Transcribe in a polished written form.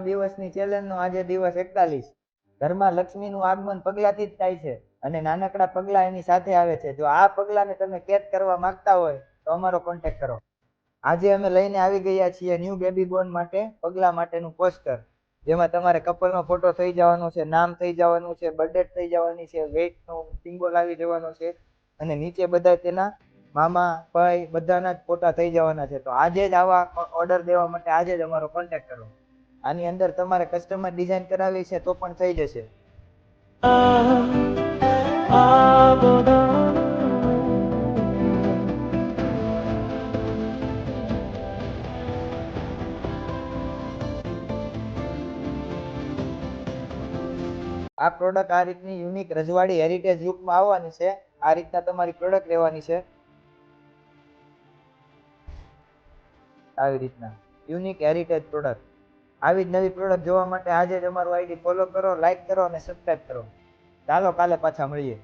દિવસની ચેલેન્જનો આજે દિવસ 41. ઘરમાં લક્ષ્મીનું આગમન પગલાથી જ થાય છે અને નાનકડા પગલા એની સાથે આવે છે. જો આ પગલાને તમે કેચ કરવા માંગતા હોય તો અમારો કોન્ટેક્ટ કરો. આજે અમે લઈને આવી ગયા છીએ ન્યૂ બેબી બોર્ન માટે પગલા માટેનું પોસ્ટર, જેમાં તમારે કપલનો ફોટો થઈ જવાનો છે, નામ થઈ જવાનું છે, બર્થડેટ થઈ જવાની છે, વેઇટનો સિમ્બોલ આવી જવાનો છે અને નીચે બધા તેના મામા ભાઈ બધાના જ ફોટા થઈ જવાના છે. તો આજે જ આવા ઓર્ડર દેવા માટે આજે જ અમારો કોન્ટેક્ટ કરો. આની અંદર તમારે કસ્ટમર ડિઝાઇન કરાવી છે તો પણ થઈ જશે. આ પ્રોડક્ટ આ રીતની યુનિક રજવાડી હેરિટેજ લુકમાં આવવાની છે. આ રીતના તમારી પ્રોડક્ટ રહેવાની છે. આવી રીતના યુનિક હેરિટેજ પ્રોડક્ટ. આવી જ નવી પ્રોડક્ટ જોવા માટે આજે જ અમારું આઈડી ફોલો કરો, લાઈક કરો અને સબસ્ક્રાઇબ કરો. ચાલો કાલે પાછા મળીએ.